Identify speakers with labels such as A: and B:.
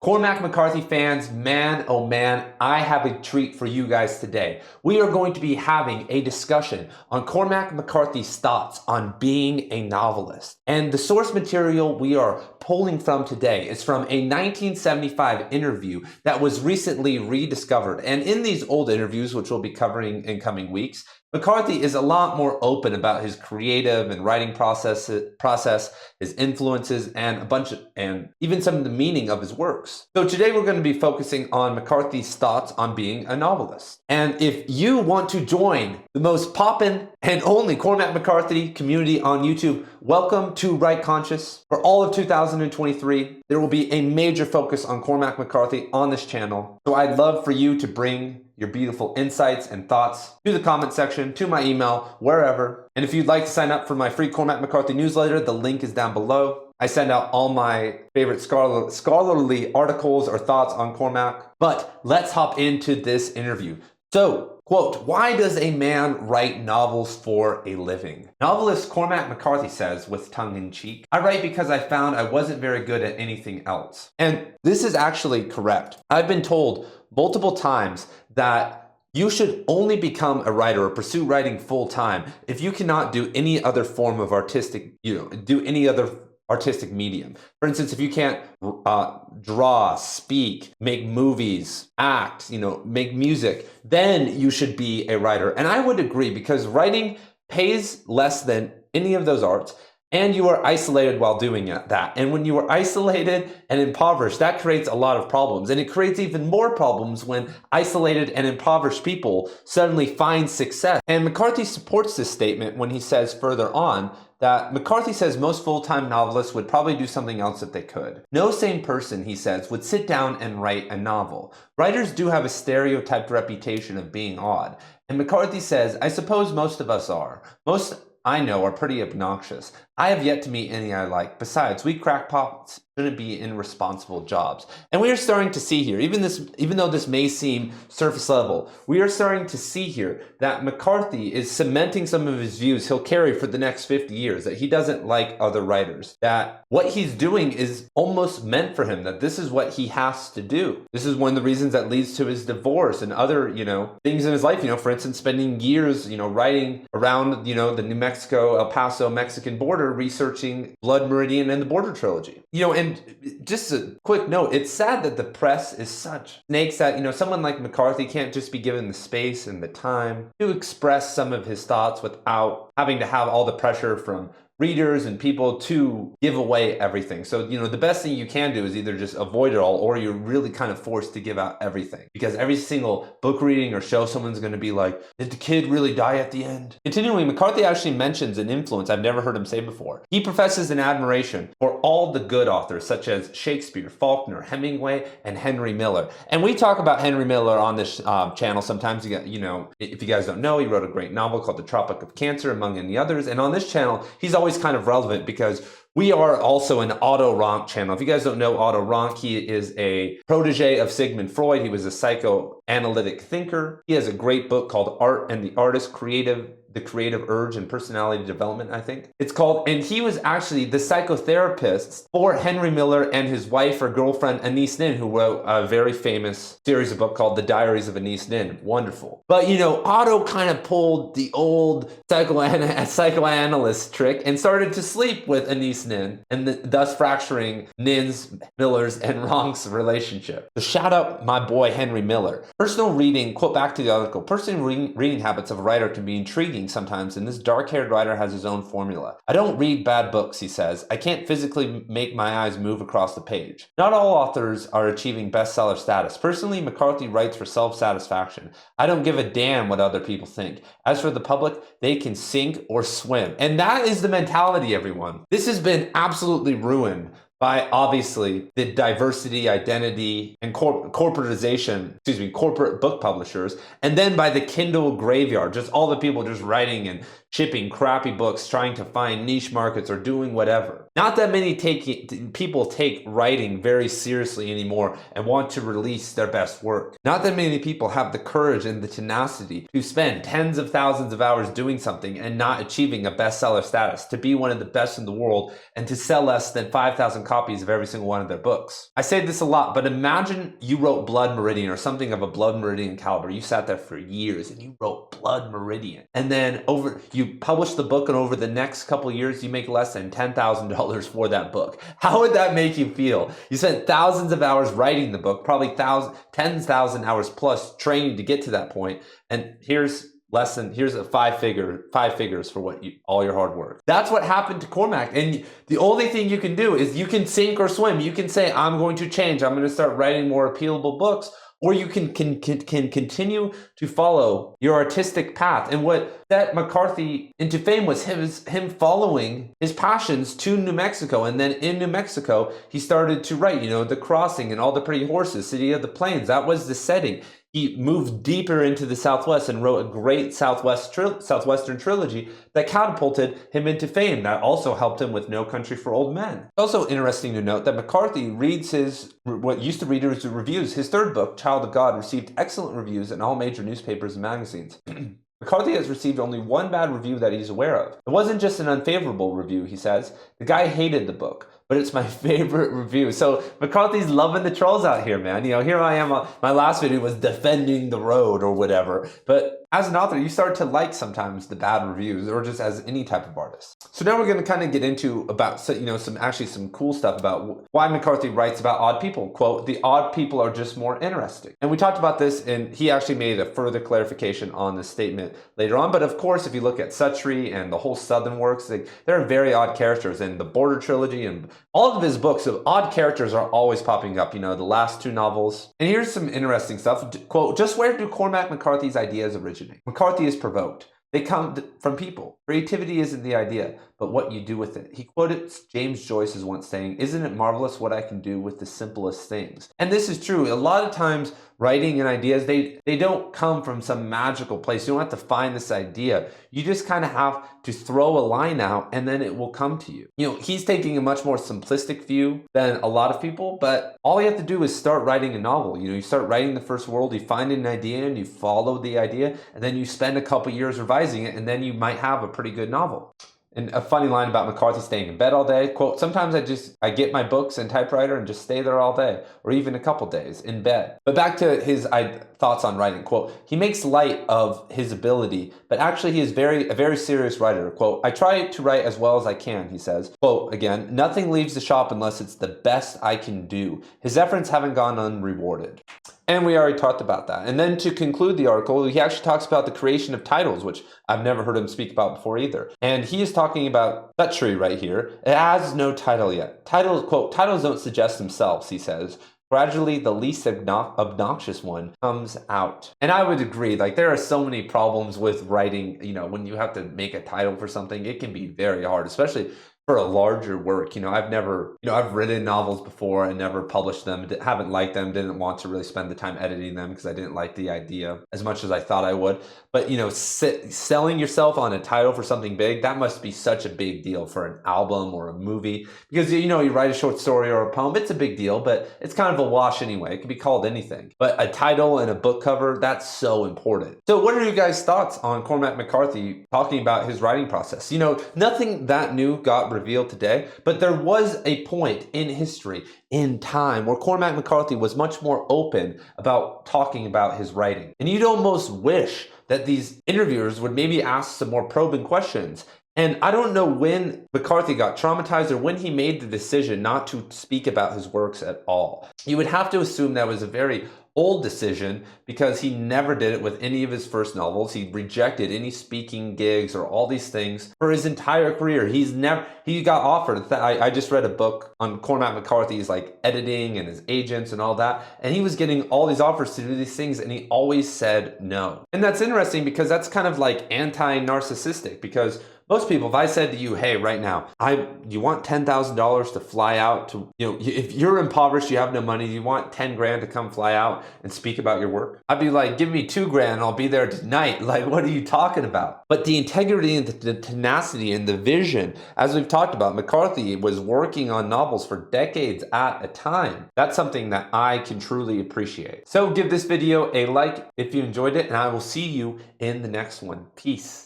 A: Cormac McCarthy fans, man, oh man, I have a treat for you guys today. We are going to be having a discussion on Cormac McCarthy's thoughts on being a novelist. And the source material we are pulling from today is from a 1975 interview that was recently rediscovered. And in these old interviews, which we'll be covering in coming weeks, McCarthy is a lot more open about his creative and writing process, his influences, and even some of the meaning of his works. So today we're going to be focusing on McCarthy's thoughts on being a novelist. And if you want to join the most poppin' and only Cormac McCarthy community on YouTube, welcome to Write Conscious. For all of 2023, there will be a major focus on Cormac McCarthy on this channel. So I'd love for you to bring your beautiful insights and thoughts to the comment section, to my email, wherever. And if you'd like to sign up for my free Cormac McCarthy newsletter, the link is down below. I send out all my favorite scholarly articles or thoughts on Cormac. But let's hop into this interview. So, quote, "Why does a man write novels for a living?" Novelist Cormac McCarthy says, with tongue in cheek, "I write because I found I wasn't very good at anything else." And this is actually correct. I've been told multiple times that you should only become a writer or pursue writing full time if you cannot do any other form of artistic medium. For instance, if you can't draw, speak, make movies, act, make music, then you should be a writer. And I would agree, because writing pays less than any of those arts, and you are isolated while doing that. And when you are isolated and impoverished, that creates a lot of problems. And it creates even more problems when isolated and impoverished people suddenly find success. And McCarthy supports this statement when he says further on that McCarthy says most full-time novelists would probably do something else if they could. No sane person, he says, would sit down and write a novel. Writers do have a stereotyped reputation of being odd. And McCarthy says, I suppose most of us are. Most I know are pretty obnoxious. I have yet to meet any I like. Besides, we crackpots shouldn't be in responsible jobs. And we are starting to see here, even though this may seem surface level, we are starting to see here that McCarthy is cementing some of his views he'll carry for the next 50 years, that he doesn't like other writers, that what he's doing is almost meant for him, that this is what he has to do. This is one of the reasons that leads to his divorce and other, things in his life, for instance, spending years, writing around, the New Mexico, El Paso, Mexican border, researching Blood Meridian and the Border Trilogy. And just a quick note, it's sad that the press is such snakes that, someone like McCarthy can't just be given the space and the time to express some of his thoughts without having to have all the pressure from readers and people to give away everything. So, the best thing you can do is either just avoid it all, or you're really kind of forced to give out everything. Because every single book reading or show, someone's going to be like, did the kid really die at the end? Continuing, McCarthy actually mentions an influence I've never heard him say before. He professes an admiration for all the good authors, such as Shakespeare, Faulkner, Hemingway, and Henry Miller. And we talk about Henry Miller on this channel sometimes. If you guys don't know, he wrote a great novel called The Tropic of Cancer, among many others. And on this channel, he's always kind of relevant because we are also an Otto Rank channel. If you guys don't know Otto Rank, he is a protege of Sigmund Freud. He was a psychoanalytic thinker. He has a great book called Art and the Artist, The Creative Urge and Personality Development, I think it's called. And he was actually the psychotherapist for Henry Miller and his wife or girlfriend, Anais Nin, who wrote a very famous series of books called The Diaries of Anais Nin. Wonderful. But, Otto kind of pulled the old psychoanalyst trick and started to sleep with Anais Nin, and thus fracturing Nin's, Miller's, and Rank's relationship. So shout out my boy Henry Miller. Personal reading, quote back to the article, personal reading habits of a writer can be intriguing sometimes, and this dark-haired writer has his own formula. I don't read bad books, he says. I can't physically make my eyes move across the page. Not all authors are achieving bestseller status. Personally, McCarthy writes for self-satisfaction. I don't give a damn what other people think. As for the public, they can sink or swim. And that is the mentality, everyone. This has been absolutely ruined by, obviously, the diversity, identity, and corporate book publishers, and then by the Kindle graveyard, just all the people just writing and shipping crappy books, trying to find niche markets or doing whatever. Not that many people take writing very seriously anymore and want to release their best work. Not that many people have the courage and the tenacity to spend tens of thousands of hours doing something and not achieving a bestseller status, to be one of the best in the world and to sell less than 5,000 copies of every single one of their books. I say this a lot, but imagine you wrote Blood Meridian or something of a Blood Meridian caliber. You sat there for years and you wrote Blood Meridian. And then you published the book, and over the next couple of years, you make less than $10,000 for that book. How would that make you feel? You spent thousands of hours writing the book, probably 10,000 hours plus training to get to that point. And here's a five figures for all your hard work. That's what happened to Cormac. And the only thing you can do is you can sink or swim. You can say, I'm going to change. I'm going to start writing more appealable books. Or you can continue to follow your artistic path. And what set McCarthy into fame was him following his passions to New Mexico. And then in New Mexico, he started to write, The Crossing and All the Pretty Horses, City of the Plains. That was the setting. He moved deeper into the Southwest and wrote a great Southwestern trilogy that catapulted him into fame. That also helped him with No Country for Old Men. It's also interesting to note that McCarthy reads what used to read as reviews. His third book, Child of God, received excellent reviews in all major newspapers and magazines. McCarthy has received only one bad review that he's aware of. It wasn't just an unfavorable review, he says. The guy hated the book, but it's my favorite review. So McCarthy's loving the trolls out here, man. Here I am. My last video was defending the road or whatever. But as an author, you start to like sometimes the bad reviews, or just as any type of artist. So now we're going to kind of get into about some cool stuff about why McCarthy writes about odd people. Quote, the odd people are just more interesting. And we talked about this, and he actually made a further clarification on this statement later on. But of course, if you look at Suttree and the whole Southern works, there are very odd characters in the Border trilogy and all of his books. Of odd characters are always popping up, the last two novels. And here's some interesting stuff. Quote, just where do Cormac McCarthy's ideas originate? McCarthy is provoked. They come from people. Creativity isn't the idea, but what you do with it. He quoted James Joyce as once saying, isn't it marvelous what I can do with the simplest things? And this is true. A lot of times writing and ideas, they don't come from some magical place. You don't have to find this idea. You just kind of have to throw a line out and then it will come to you. He's taking a much more simplistic view than a lot of people, but all you have to do is start writing a novel. You start writing the first world, you find an idea and you follow the idea, and then you spend a couple years revising it, and then you might have a pretty good novel. And a funny line about McCarthy staying in bed all day, quote, sometimes I get my books and typewriter and just stay there all day, or even a couple days in bed. But back to his thoughts on writing, quote, he makes light of his ability, but actually he is a very serious writer. Quote, I try to write as well as I can, he says. Quote, again, nothing leaves the shop unless it's the best I can do. His efforts haven't gone unrewarded. And we already talked about that. And then to conclude the article, he actually talks about the creation of titles, which I've never heard him speak about before either. And he is talking about Suttree right here. It has no title yet. Quote, titles don't suggest themselves, he says. Gradually, the least obnoxious one comes out. And I would agree, there are so many problems with writing, when you have to make a title for something, it can be very hard, especially for a larger work. I've written novels before and never published them, haven't liked them, didn't want to really spend the time editing them because I didn't like the idea as much as I thought I would. But, selling yourself on a title for something big, that must be such a big deal for an album or a movie. Because, you write a short story or a poem, it's a big deal, but it's kind of a wash anyway. It can be called anything. But a title and a book cover, that's so important. So what are you guys' thoughts on Cormac McCarthy talking about his writing process? Nothing that new got revealed today, but there was a point in history, in time, where Cormac McCarthy was much more open about talking about his writing. And you'd almost wish that these interviewers would maybe ask some more probing questions. And I don't know when McCarthy got traumatized or when he made the decision not to speak about his works at all. You would have to assume that was a very old decision because he never did it with any of his first novels. He rejected any speaking gigs or all these things for his entire career. He got offered. I just read a book on Cormac McCarthy's editing and his agents and all that. And he was getting all these offers to do these things and he always said no. And that's interesting because that's kind of anti-narcissistic, because Most people, if I said to you, hey, right now, you want $10,000 to fly out to, if you're impoverished, you have no money, you want 10 grand to come fly out and speak about your work, I'd be like, give me 2 grand, I'll be there tonight. Like, what are you talking about? But the integrity and the tenacity and the vision, as we've talked about, McCarthy was working on novels for decades at a time. That's something that I can truly appreciate. So give this video a like if you enjoyed it, and I will see you in the next one. Peace.